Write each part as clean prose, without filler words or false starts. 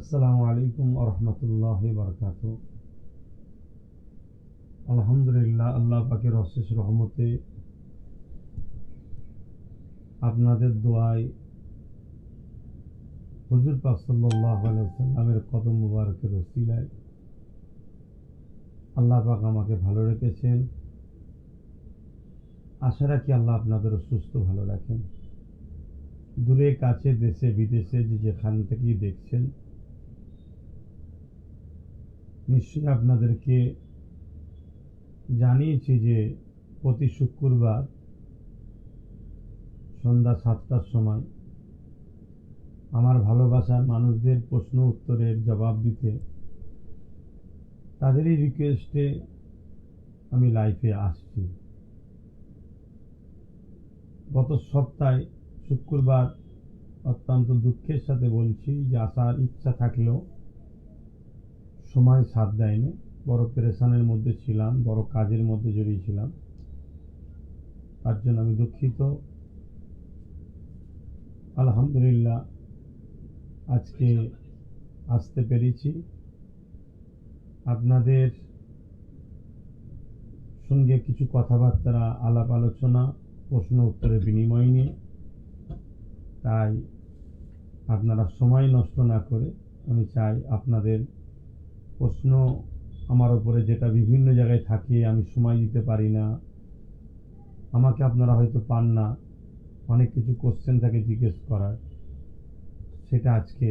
আসসালামু আলাইকুম আরহামতুল্লাহি বারাকাতু। আলহামদুলিল্লাহ, আল্লাহ পাকের অশেষ রহমতে আপনাদের দোয়ায় হুজুর পাক সাল্লাল্লাহু আলাইহি ওয়াসাল্লামের কদম মুবারকের ওসিলায় আল্লাহ পাক আমাকে ভালো রেখেছেন। আশা রাখি আল্লাহ আপনাদেরও সুস্থ ভালো রাখেন। দূরে কাছে দেশে বিদেশে যেখান থেকেই দেখছেন, নিশ্চয়ই আপনাদেরকে জানিয়েছি যে প্রতি শুক্রবার সন্ধ্যা 7টার সময় আমার ভালোবাসার মানুষদের প্রশ্ন উত্তরের জবাব দিতে তাদেরই রিকোয়েস্টে আমি লাইভে আসছি। গত সপ্তাহে শুক্রবার অত্যন্ত দুঃখের সাথে বলছি যে আসার ইচ্ছা থাকলেও সময় সাথ দেয়নি। বড় পেরেশানের মধ্যে ছিলাম, বড় কাজের মধ্যে জড়িয়েছিলাম, তার জন্য আমি দুঃখিত। আলহামদুলিল্লাহ আজকে আসতে পেরেছি আপনাদের সঙ্গে কিছু কথাবার্তা আলাপ আলোচনা প্রশ্ন উত্তরের বিনিময় নিয়ে। তাই আপনারা সময় নষ্ট না করে আমি চাই আপনাদের প্রশ্ন আমার উপরে যেটা বিভিন্ন জায়গায় থাকে, আমি সময় দিতে পারি না, আমাকে আপনারা হয়তো পান না, অনেক কিছু কোশ্চেন থাকে জিজ্ঞেস করার, সেটা আজকে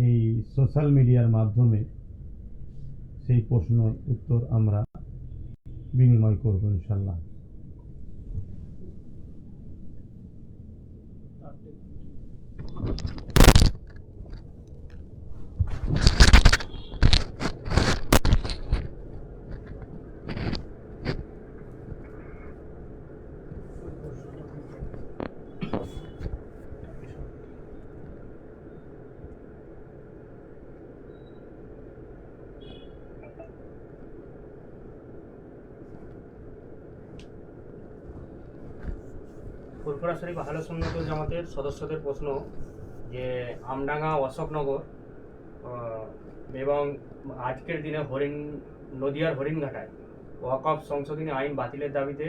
এই সোশ্যাল মিডিয়ার মাধ্যমে সেই প্রশ্ন উত্তর আমরা বিনিময় করব ইনশাল্লাহ। ফুরফুরা শরীফ আহলে সুন্নাতুল জামাতের সদস্যদের প্রশ্ন যে আমডাঙ্গা অশোকনগর এবং আজকের দিনে নদিয়ার হরিণঘাটায় ওয়াকফ সংশোধনী আইন বাতিলের দাবিতে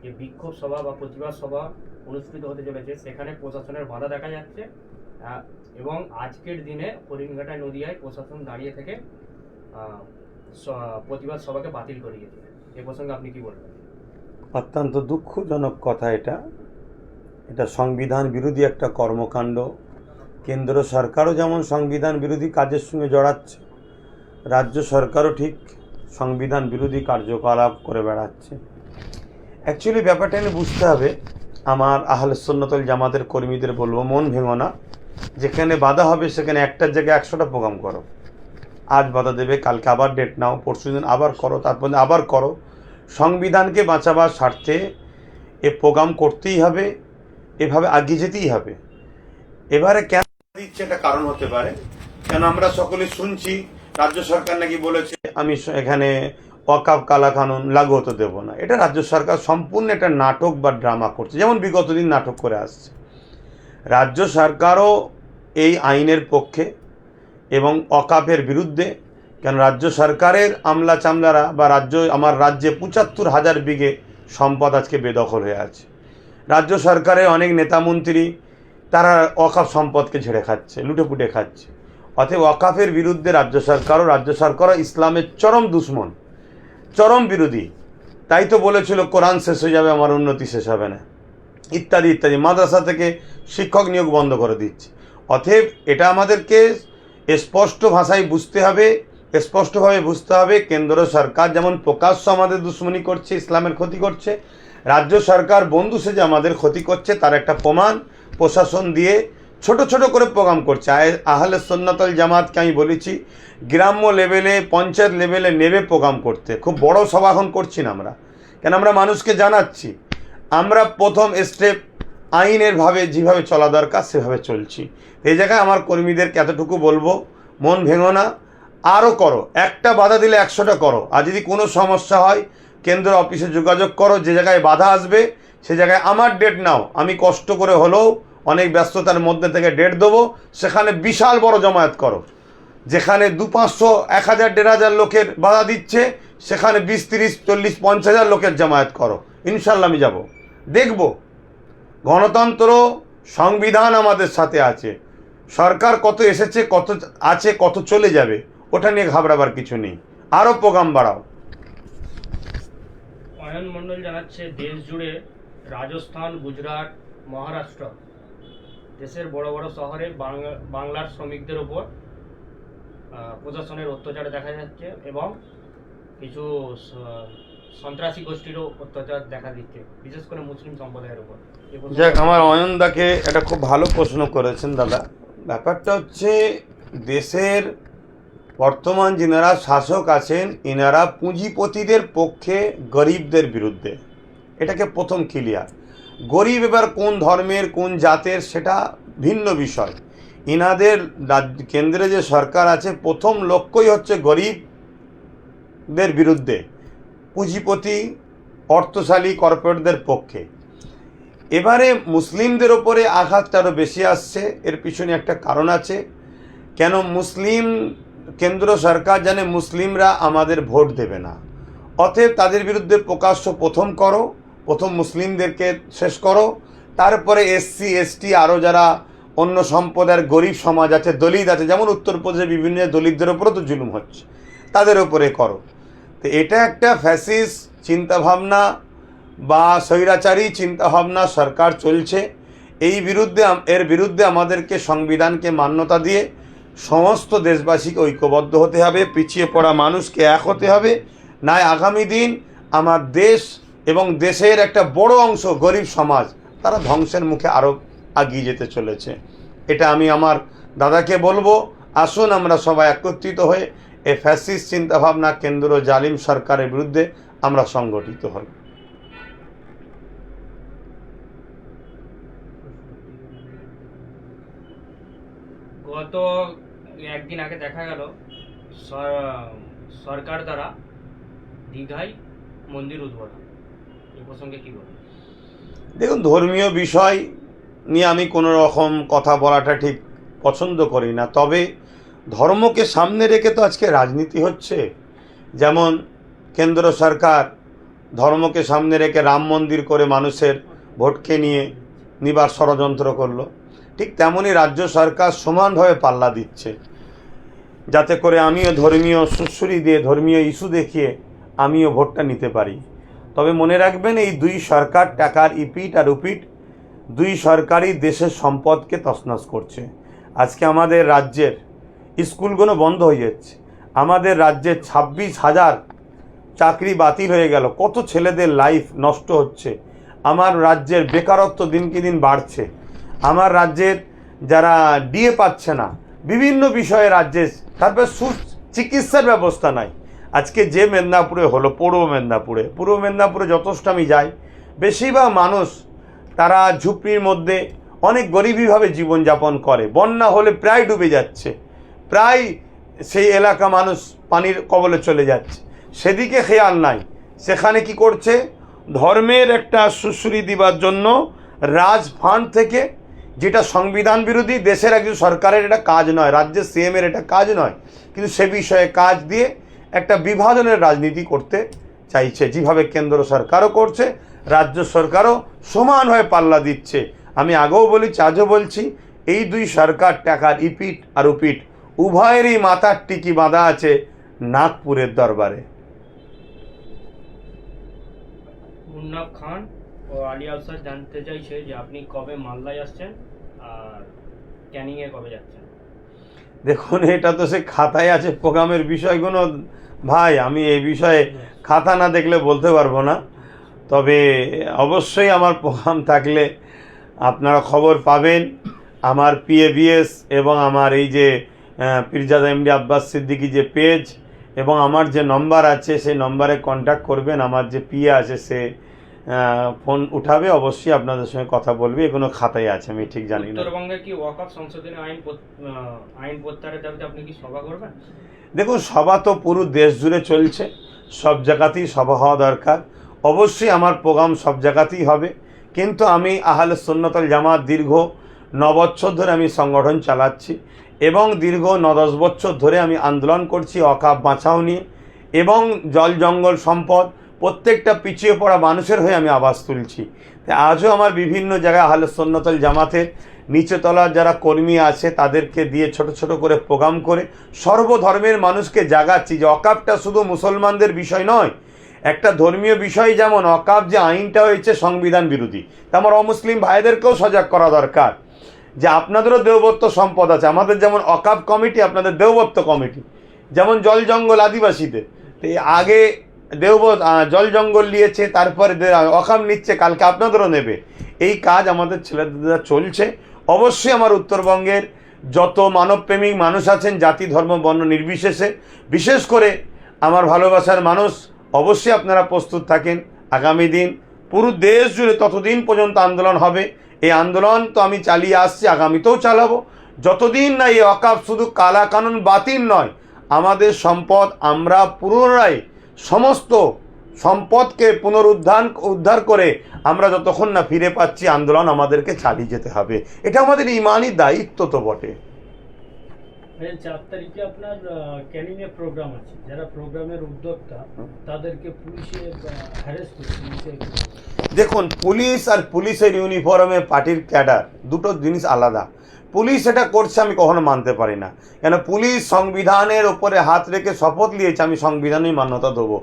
যে বিক্ষোভ সভা বা প্রতিবাদ সভা অনুষ্ঠিত হতে চলেছে, সেখানে প্রশাসনের বাধা দেখা যাচ্ছে এবং আজকের দিনে হরিণঘাটায় নদিয়ায় প্রশাসন দাঁড়িয়ে থেকে প্রতিবাদ সভাকে বাতিল করে দিয়েছে। এ প্রসঙ্গে আপনি কি বলবেন? অত্যন্ত দুঃখজনক কথা। এটা সংবিধান বিরোধী একটা কর্মকাণ্ড। কেন্দ্র সরকারও যেমন সংবিধান বিরোধী কাজের সঙ্গে জড়াচ্ছে, রাজ্য সরকারও ঠিক সংবিধান বিরোধী কার্যকলাপ করে বেড়াচ্ছে। অ্যাকচুয়ালি ব্যাপারটা নিয়ে বুঝতে হবে। আমার আহলে সুন্নাতুল জামাতের কর্মীদের বলবো, মন ভেঙো না। যেখানে বাধা হবে সেখানে একটার জায়গায় 100টা প্রোগ্রাম করো। আজ বাধা দেবে, কালকে আবার ডেট নাও, পরশুদিন আবার করো, তারপর আবার করো। সংবিধানকে বাঁচাবার স্বার্থে এ প্রোগ্রাম করতেই হবে, এভাবে এগিয়ে যেতেই হবে। এবারে কেন দিচ্ছে এটা কারণ হতে পারে, কেন আমরা সকলে শুনছি রাজ্য সরকার নাকি বলেছে আমি এখানে ওয়াকফ কালা কানুন লাগু হতে দেব না। এটা রাজ্য সরকার সম্পূর্ণ একটা নাটক বা ড্রামা করছে, যেমন বিগত দিন নাটক করে আসছে। রাজ্য সরকারও এই আইনের পক্ষে এবং ওয়াকফের বিরুদ্ধে। কেন রাজ্য সরকারের আমলা চামলারা বা আমার রাজ্যে ৭৫,০০০ বিঘে সম্পদ আজকে বেদখল হয়ে আছে। রাজ্য সরকারের অনেক নেতামন্ত্রী তারা ওয়াকফ সম্পদকে ঝেড়ে খাচ্ছে, লুটেপুটে খাচ্ছে। অতএব ওয়াকফের বিরুদ্ধে রাজ্য সরকারও ইসলামের চরম দুশ্মন, চরম বিরোধী। তাই তো বলেছিল কোরআন শেষ হয়ে যাবে, আমার উন্নতি শেষ হবে না, ইত্যাদি ইত্যাদি। মাদ্রাসা থেকে শিক্ষক নিয়োগ বন্ধ করে দিচ্ছে। অতএব এটা আমাদেরকে স্পষ্ট ভাষায় বুঝতে হবে, স্পষ্টভাবে বুঝতে হবে। কেন্দ্র সরকার যেমন প্রকাশ্য আমাদের দুশ্মনী করছে, ইসলামের ক্ষতি করছে, রাজ্য সরকার বন্ধু সেজে আমাদের ক্ষতি করছে, তার একটা প্রমাণ প্রশাসন দিয়ে ছোট ছোট করে প্রোগ্রাম করছে। আহলে সুন্নাতুল জামাতকে আমি বলেছি গ্রাম্য লেভেলে, পঞ্চায়েত লেভেলে নেবে প্রোগ্রাম করতে। খুব বড় সভা এখন করছি না আমরা, কেন আমরা মানুষকে জানাচ্ছি আমরা প্রথম স্টেপ আইনের ভাবে যেভাবে চলা দরকার সেভাবে চলছি। এই জায়গায় আমার কর্মীদেরকে এতটুকু বলবো, মন ভেঙো না, আরও করো। একটা বাধা দিলে 100টা করো। আর যদি কোনো সমস্যা হয় কেন্দ্র অফিসে যোগাযোগ করো, যে জায়গায় বাধা আসবে সে জায়গায় আমার ডেট নাও, আমি কষ্ট করে হলেও অনেক ব্যস্ততার মধ্যে থেকে ডেট দেবো, সেখানে বিশাল বড় জমায়েত করো। যেখানে 200, 500, 1000, 1500 লোকের বাধা দিচ্ছে, সেখানে 20, 30, 40, 50,000 লোকের জামায়াত করো, ইনশাল্লাহ আমি যাব, দেখব। গণতন্ত্র, সংবিধান আমাদের সাথে আছে। সরকার কত এসেছে, কত আছে, কত চলে যাবে, ওটা নিয়ে ঘাবড়াবার কিছু নেই। আরও প্রোগ্রাম বাড়াও। অয়ন মণ্ডল জানাচ্ছে, দেশ জুড়ে রাজস্থান, গুজরাট, মহারাষ্ট্র, দেশের বড় বড় শহরে বাংলার শ্রমিকদের উপর প্রশাসনের অত্যাচার দেখা যাচ্ছে এবং কিছু সন্ত্রাসী গোষ্ঠীরও অত্যাচার দেখা দিচ্ছে, বিশেষ করে মুসলিম সম্প্রদায়ের উপর। যাক, আমার অয়নদাকে একটা খুব ভালো প্রশ্ন করেছেন দাদা। ব্যাপারটা হচ্ছে, দেশের বর্তমান যিনারা শাসক আছেন, ইনারা পুঁজিপতিদের পক্ষে, গরিবদের বিরুদ্ধে। এটাকে প্রথম ক্লিয়ার। গরিব এবার কোন ধর্মের, কোন জাতের, সেটা ভিন্ন বিষয়। ইনাদের কেন্দ্রে যে সরকার আছে, প্রথম লক্ষ্যই হচ্ছে গরিবদের বিরুদ্ধে, পুঁজিপতি, অর্থশালী কর্পোরেটদের পক্ষে। এবারে মুসলিমদের ওপরে আঘাতটা আরও বেশি আসছে। এর পিছনে একটা কারণ আছে। কেন? মুসলিম কেন্দ্র সরকার জানে মুসলিমরা আমাদের ভোট দেবে না, অতএব তাদের বিরুদ্ধে প্রকাশ্য প্রথম মুসলিমদেরকে শেষ করো, তারপরে এসসি, এসটি, আরও যারা অন্য সম্প্রদায়ের গরিব সমাজ আছে, দলিত আছে, যেমন উত্তরপ্রদেশে বিভিন্ন দলিতদের ওপরও তো জুলুম হচ্ছে, তাদের ওপরে করো। তো এটা একটা ফ্যাসিস্ট চিন্তাভাবনা বা স্বৈরাচারী চিন্তাভাবনা সরকার চলছে। এর বিরুদ্ধে আমাদেরকে সংবিধানকে মান্যতা দিয়ে সমস্ত দেশবাসীকে ঐক্যবদ্ধ হতে হবে, পিছিয়ে পড়া মানুষকে এক হতে হবে। নয় আগামী দিন আমার দেশ এবং দেশের একটা বড় অংশ গরিব সমাজ, তারা ধ্বংসের মুখে আরও এগিয়ে যেতে চলেছে। এটা আমি আমার দাদাকে বলবো, আসুন আমরা সবাই একত্রিত হয়ে এই ফ্যাসিস্ট চিন্তাভাবনা কেন্দ্র জালিম সরকারের বিরুদ্ধে আমরা সংগঠিত হই। গত একদিন আগে দেখা গেল সরকার দ্বারা দীঘায় মন্দির উদ্বোধন, এই প্রসঙ্গে কি বলবেন? দেখুন, ধর্মীয় বিষয় নিয়ে আমি কোনো রকম কথা বলাটা ঠিক পছন্দ করি না, তবে ধর্মকে সামনে রেখে তো আজকে রাজনীতি হচ্ছে। যেমন কেন্দ্র সরকার ধর্মকে সামনে রেখে রাম মন্দির করে মানুষের ভোটকে নিয়ে নিবার ষড়যন্ত্র করলো, ঠিক তেমনই রাজ্য সরকার সমানভাবে পাল্লা দিচ্ছে, যাতে করে আমিও ধর্মীয় সুশ্রী দিয়ে, ধর্মীয় ইস্যু দেখিয়ে আমিও ভোটটা নিতে পারি। তবে মনে রাখবেন, এই দুই সরকার টাকার ইপিট আর উপিট, দুই সরকারই দেশের সম্পদকে তছনছ করছে। আজকে আমাদের রাজ্যের স্কুলগুলো বন্ধ হয়ে যাচ্ছে, আমাদের রাজ্যের 26,000 চাকরি বাতিল হয়ে গেল, কত ছেলেদের লাইফ নষ্ট হচ্ছে। আমার রাজ্যের বেকারত্ব দিনকে দিন বাড়ছে, আমার রাজ্যের যারা ডিএ পাচ্ছে না, বিভিন্ন বিষয়ে রাজ্যে, তারপরে চিকিৎসার ব্যবস্থা নাই। আজকে যে মেদিনীপুরে হলো, পূর্ব মেদিনীপুরে যথেষ্ট আমি যাই, বেশিরভাগ মানুষ তারা ঝুপড়ির মধ্যে অনেক গরিবীভাবে জীবনযাপন করে। বন্যা হলে প্রায় ডুবে যাচ্ছে, প্রায় সেই এলাকা মানুষ পানির কবলে চলে যাচ্ছে, সেদিকে খেয়াল নাই। সেখানে কি করছে? ধর্মের একটা সুশ্রী দিবার জন্য রাজ ফান্ড থেকে, যেটা সংবিধান বিরোধী, দেশের একজন সরকারের এটা কাজ নয়, রাজ্যের সিএমের এটা কাজ নয়, কিন্তু সে বিষয়ে কাজ দিয়ে একটা বিভাজনের রাজনীতি করতে চাইছে। যেভাবে কেন্দ্র সরকারও করছে, রাজ্য সরকারও সমানভাবে পাল্লা দিচ্ছে। আমি আগেও বলেছি, আজও বলছি, এই দুই সরকার টাকার ইপিট আর উপিট উভয়েরই মাথার টিকি বাঁধা আছে নাগপুরের দরবারে। মুন্নাফ খান ও আলী আফসার জানতে চাইছে যে আপনি কবে মালদায় আসছেন আর ক্যানিংয়ে কবে যাচ্ছেন? দেখুন, এটা তো সে খাতায় আছে প্রোগ্রামের বিষয়গুলো ভাই, আমি এই বিষয়ে খাতা না দেখলে বলতে পারবো না। তবে অবশ্যই আমার প্রোগ্রাম থাকলে আপনারা খবর পাবেন। আমার পিএবিএস এবং আমার এই যে পীরজাদা এমডি আব্বাস সিদ্দিকী যে পেজ এবং আমার যে নম্বর আছে, সেই নম্বরে কন্ট্যাক্ট করবেন। আমার যে পিএ আছে সে ফোন উঠাবে, অবশ্যই আপনাদের সঙ্গে কথা বলবে। এগুলো খাতায় আছে, আমি ঠিক জানি না। উত্তরবঙ্গে কি ওয়াকফ সংশোধনী আইন প্রত্যাহারের দাবিতে আপনি কি সভা করবেন? দেখুন, সভা তো পুরো দেশ জুড়ে চলছে, সব জায়গাতেই সভা হওয়া দরকার। অবশ্যই আমার প্রোগ্রাম সব জায়গাতেই হবে, কিন্তু আমি আহলে সুন্নাত ওয়াল জামাত দীর্ঘ 9 বছর ধরে আমি সংগঠন চালাচ্ছি। এবং দীর্ঘ 9-10 বছর ধরে আমি আন্দোলন করছি অকাপ বাঁচাও নিয়ে, এবং জল জঙ্গল সম্পদ প্রত্যেকটা পিছিয়ে পড়া মানুষের হয়ে আমি আওয়াজ তুলছি। আজও আমার বিভিন্ন জায়গায় আহলে সুন্নাত ওয়াল জামাতের নিচতলার যারা কর্মী আছে তাদেরকে দিয়ে ছোট ছোট করে প্রোগ্রাম করে সর্বধর্মের মানুষকে জাগাচ্ছি যে অকাপটা শুধু মুসলমানদের বিষয় নয়, একটা ধর্মীয় বিষয়। যেমন অকাপ যে আইনটা হয়েছে সংবিধান বিরোধী, তা আমার অমুসলিম ভাইদেরকেও সজাগ করা দরকার যে আপনাদেরও দেওবত্ব সম্পদ আছে। আমাদের যেমন অকাপ কমিটি, আপনাদের দেওবত্ব কমিটি, যেমন জল জঙ্গল আদিবাসীদের আগে জল জঙ্গল নিয়েছে, তারপরে অকাপ নিচ্ছে, কালকে আপনাদেরও নেবে। এই কাজ আমাদের ছেলেদের চলছে। অবশ্যই আমার উত্তরবঙ্গের যত মানবপ্রেমিক মানুষ আছেন, জাতি ধর্ম বর্ণ নির্বিশেষে, বিশেষ করে আমার ভালোবাসার মানুষ, অবশ্যই আপনারা প্রস্তুত থাকেন। আগামী দিন পুরো দেশ জুড়ে ততদিন পর্যন্ত আন্দোলন হবে। এই আন্দোলন তো আমি চালিয়ে আসছি, আগামীতেও চালাবো, যতদিন না এই অকাপ শুধু কালা কানুন বাতিল নয়, আমাদের আমরা পুনরায় সমস্ত সম্পদকে উদ্ধার করে আমরা যতক্ষণ না ফিরে পাচ্ছি, আন্দোলন আমাদেরকে চালিয়ে যেতে হবে। এটা আমাদের ইমানি দায়িত্ব তো বটে। 4 তারিখে আপনার ক্যানিংয়ে প্রোগ্রাম আছে, যারা প্রোগ্রামের উদ্যোক্তা তাদেরকে পুলিশে হ্যারেস করছে। দেখুন, পুলিশ আর পুলিশের ইউনিফর্মে পার্টির ক্যাডার দুটো জিনিস আলাদা। পুলিশ এটা করছে আমি কখনো মানতে পারি না, কেন পুলিশ সংবিধানের ওপরে হাত রেখে শপথ নিয়েছে আমি সংবিধানই মান্যতা দেবো।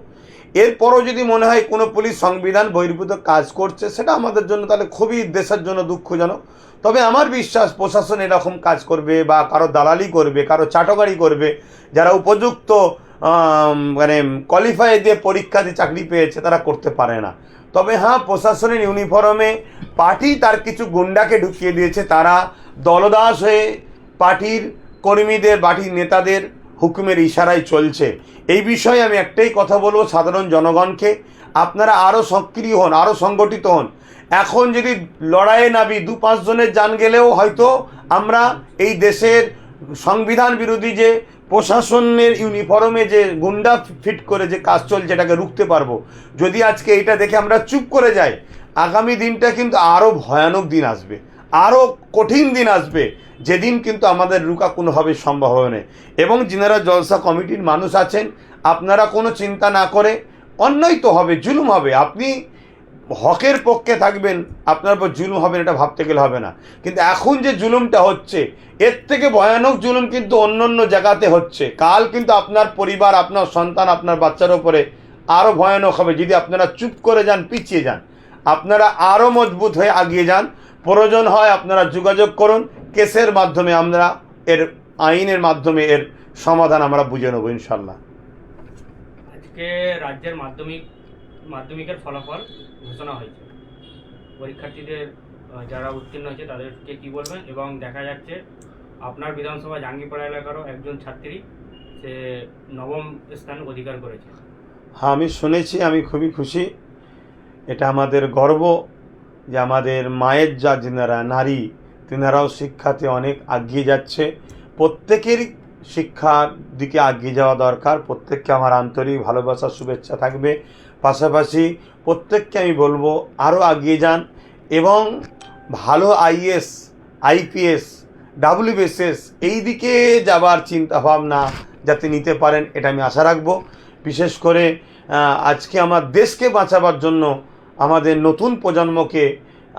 এরপরও যদি মনে হয় কোনো পুলিশ সংবিধান বহির্ভূত কাজ করছে, সেটা আমাদের জন্য তাহলে খুবই দেশের জন্য দুঃখজনক। তবে আমার বিশ্বাস প্রশাসন এরকম কাজ করবে বা কারো দালালি করবে, কারো চাটগাড়ি করবে, যারা উপযুক্ত মানে কোয়ালিফাই দিয়ে পরীক্ষা দিয়ে চাকরি পেয়েছে তারা করতে পারে না। তবে হ্যাঁ, প্রশাসনের ইউনিফর্মে পার্টি তার কিছু গুন্ডাকে ঢুকিয়ে দিয়েছে, তারা দলদাস হয়ে পার্টির কর্মীদের, পার্টির নেতাদের হুকুমের ইশারায় চলছে। এই বিষয়ে আমি একটাই কথা বলবো সাধারণ জনগণকে, আপনারা আরও সক্রিয় হন, আরও সংগঠিত হন। এখন যদি লড়াইয়ে নামি 2-5 জনের জান গেলেও হয়তো আমরা এই দেশের সংবিধান বিরোধী যে প্রশাসনের ইউনিফর্মে যে গুন্ডা ফিট করে যে কাজ চলছে এটাকে রুখতে পারবো। যদি আজকে এটা দেখে আমরা চুপ করে যাই, আগামী দিনটা কিন্তু আরও ভয়ানক দিন আসবে, আরও কঠিন দিন আসবে, যেদিন কিন্তু আমাদের রুকা কোনোভাবে সম্ভব হবে না। এবং যিনারা জলসা কমিটির মানুষ আছেন, আপনারা কোনো চিন্তা না করে, অন্যায় তো হবে, জুলুম হবে, আপনি হকের পক্ষে থাকবেন, আপনার উপর জুলুম হবে না এটা ভাবতে গেলে হবে না। কিন্তু এখন যে জুলুমটা হচ্ছে, এর থেকে ভয়ানক জুলুম কিন্তু অন্য অন্য জায়গাতে হচ্ছে। কাল কিন্তু আপনার পরিবার, আপনার সন্তান, আপনার বাচ্চার ওপরে আরও ভয়ানক হবে যদি আপনারা চুপ করে যান, পিছিয়ে যান। আপনারা আরও মজবুত হয়ে এগিয়ে যান। প্রয়োজন হয় আপনারা যোগাযোগ করুন, কেসের মাধ্যমে আমরা আইনের মাধ্যমে এর সমাধান আমরা বুঝে নেব ইনশাল্লাহ। আজকে রাজ্যের মাধ্যমিকের ফলাফল ঘোষণা হয়েছে, পরীক্ষার্থীদের যারা উত্তীর্ণ হয়েছে তাদেরকে কি বলবেন? এবং দেখা যাচ্ছে আপনার বিধানসভা জাঙ্গিপাড়া এলাকারও একজন ছাত্রী সে 9ম স্থান অধিকার করেছে। হ্যাঁ, আমি শুনেছি, আমি খুবই খুশি। এটা আমাদের গর্ব যে আমাদের মায়ের যিনারা নারী, তিনারাও শিক্ষাতে অনেক এগিয়ে যাচ্ছে। প্রত্যেকেরই শিক্ষার দিকে এগিয়ে যাওয়া দরকার। প্রত্যেককে আমার আন্তরিক ভালোবাসা, শুভেচ্ছা থাকবে। পাশাপাশি প্রত্যেককে আমি বলবো আরও এগিয়ে যান এবং ভালো আইএস, আইপিএস, ডাব্লিউবিসিএস এই দিকে যাবার চিন্তাভাবনা যাতে নিতে পারেন, এটা আমি আশা রাখবো। বিশেষ করে আজকে আমার দেশকে বাঁচাবার জন্য আমাদের নতুন প্রজন্মকে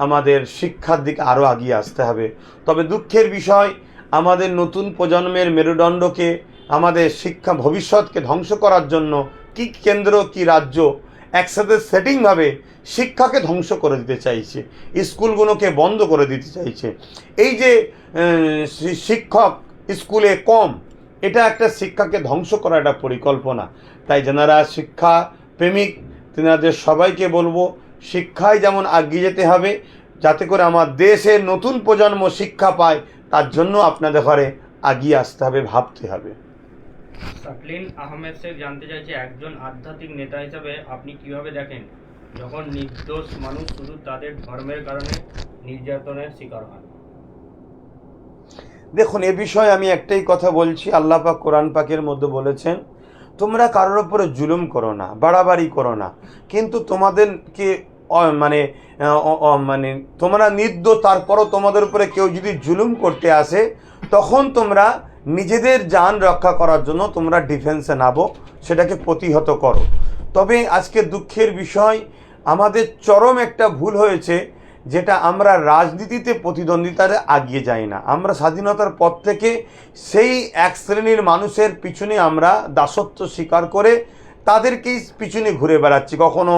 আমাদের শিক্ষার দিকে আরও এগিয়ে আসতে হবে। তবে দুঃখের বিষয়, আমাদের নতুন প্রজন্মের মেরুদণ্ডকে, আমাদের শিক্ষা ভবিষ্যৎকে ধ্বংস করার জন্য কি কেন্দ্র কি রাজ্য একসাথে সেটিংভাবে শিক্ষাকে ধ্বংস করে দিতে চাইছে, স্কুলগুলোকে বন্ধ করে দিতে চাইছে। এই যে শিক্ষক স্কুলে কম, এটা একটা শিক্ষাকে ধ্বংস করা একটা পরিকল্পনা। তাই যারা শিক্ষা প্রেমিক তেনাদের সবাইকে বলবো, শিক্ষায় যেমন এগিয়ে যেতে হবে, যাতে করে আমার দেশের নতুন প্রজন্ম শিক্ষা পায়, তার জন্য আপনাদের ঘরে এগিয়ে আসতে হবে, ভাবতে হবে। সাকলিন আহমেদ শেখ জানতে চাইছে, একজন আধ্যাত্মিক নেতা হিসাবে আপনি কিভাবে দেখেন যখন নির্দোষ মানুষ শুধু তাদের ধর্মের কারণে নির্যাতনের শিকার হন? দেখুন, এ বিষয়ে আমি একটাই কথা বলছি। আল্লাহ পাক কোরআন পাকের মধ্যে বলেছেন, তোমরা কারোর উপরে জুলুম করো না, বাড়াবাড়ি করো না, কিন্তু তোমাদেরকে মানে তোমরা নির্দোষ, তারপরও তোমাদের উপরে কেউ যদি জুলুম করতে আসে তখন তোমরা নিজেদের জান রক্ষা করার জন্য তোমরা ডিফেন্সে নামো, সেটাকে প্রতিহত করো। তবে আজকে দুঃখের বিষয়, আমাদের চরম একটা ভুল হয়েছে, যেটা আমরা রাজনীতিতে প্রতিদ্বন্দ্বিতায় এগিয়ে যাই না। আমরা স্বাধীনতার পর থেকে সেই এক শ্রেণীর মানুষের পিছনে আমরা দাসত্ব স্বীকার করে তাদেরকেই পিছনে ঘুরে বেড়াচ্ছি, কখনো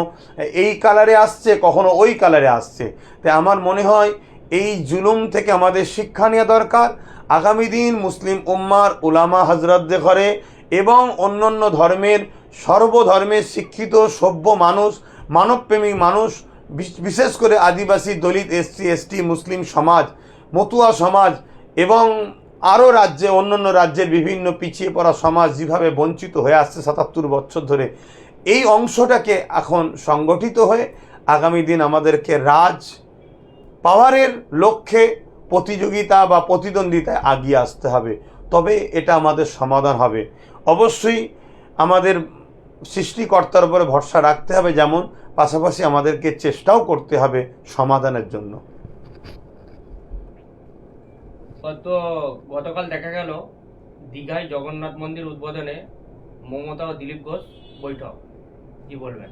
এই কালারে আসছে, কখনো ওই কালারে আসছে। তাই আমার মনে হয় এই জুলুম থেকে আমাদের শিক্ষা নেওয়া দরকার। আগামী দিন মুসলিম উম্মার উলামা হজরতদের ঘরে এবং অন্যান্য ধর্মের সর্বধর্মের শিক্ষিত সভ্য মানুষ, মানবপ্রেমী মানুষ, বিশেষ করে আদিবাসী, দলিত, এসসি, এসটি, মুসলিম সমাজ, মতুয়া সমাজ এবং আরও রাজ্যে, অন্যান্য রাজ্যের বিভিন্ন পিছিয়ে পড়া সমাজ যেভাবে বঞ্চিত হয়ে আসছে ৭৭ বছর ধরে, এই অংশটাকে এখন সংগঠিত হয়ে আগামী দিন আমাদেরকে রাজ পাওয়ারের লক্ষ্যে প্রতিযোগিতা বা প্রতিদ্বন্দ্বিতায় এগিয়ে আসতে হবে। তবে এটা আমাদের সমাধান হবে। অবশ্যই আমাদের সৃষ্টিকর্তার উপরে ভরসা রাখতে হবে, যেমন পাশাপাশি আমাদেরকে চেষ্টাও করতে হবে সমাধানের জন্য। তো গতকাল দেখা গেল দীঘায় জগন্নাথ মন্দির উদ্বোধনে মমতা ও দিলীপ ঘোষ বৈঠক, কি বলবেন?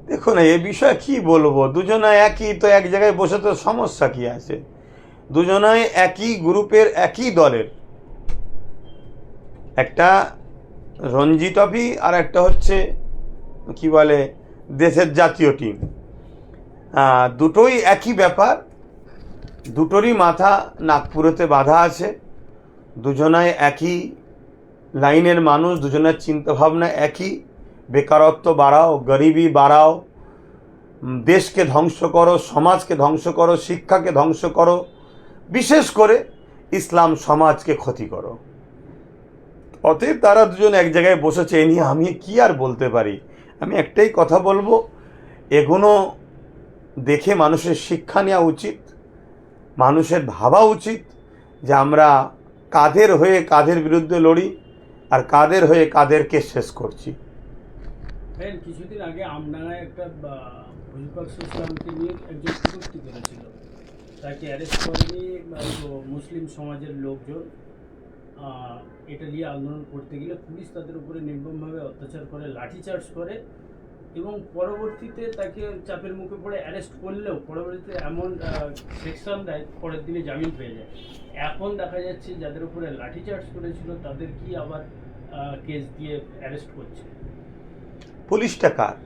দেখুন, এ বিষয়ে কি বলবো, দুজনে একই তো, এক জায়গায় বসে তো সমস্যা কি আছে? দুজনাই একই গ্রুপের, একই দলের, একটা রঞ্জি ট্রফি আর একটা হচ্ছে কি বলে দেশের জাতীয় টিম। দুটোই একই ব্যাপার, দুটোরই মাথা নাগপুরেতে বাঁধা আছে, দুজনাই একই লাইনের মানুষ, দুজনের চিন্তাভাবনা একই। বেকারত্ব বাড়াও, গরিবি বাড়াও, দেশকে ধ্বংস করো, সমাজকে ধ্বংস করো, শিক্ষাকে ধ্বংস করো, বিশেষ করে ইসলাম সমাজকে ক্ষতি করো। অতএব তারা দুজন এক জায়গায় বসেছে, এ নিয়ে আমি কি আর বলতে পারি? আমি একটাই কথা বলবো, এগুলো দেখে মানুষের শিক্ষা নেওয়া উচিত, মানুষের ভাবা উচিত যে আমরা কাদের হয়ে কাদের বিরুদ্ধে লড়ি আর কাদের হয়ে কাদেরকে শেষ করছি। কিছুদিন আগে আমডাঙ্গায় একটা ভুলপাক্স ইসলামকে নিয়ে একজন কটূক্তি করেছিল, তাকে অ্যারেস্ট করেনি মুসলিম সমাজের লোকজন। এটা নিয়ে আন্দোলন করতে গেলে পুলিশ তাদের উপরে নির্মমভাবে অত্যাচার করে, লাঠিচার্জ করে এবং পরবর্তীতে তাকে চাপের মুখে পড়ে অ্যারেস্ট করলেও পরবর্তীতে এমন সেকশন দেয় পরের দিনে জামিন পেয়ে যায়। এখন দেখা যাচ্ছে যাদের উপরে লাঠিচার্জ করেছিল তাদের কি আবার কেস দিয়ে অ্যারেস্ট করছে। পুলিশটা কার?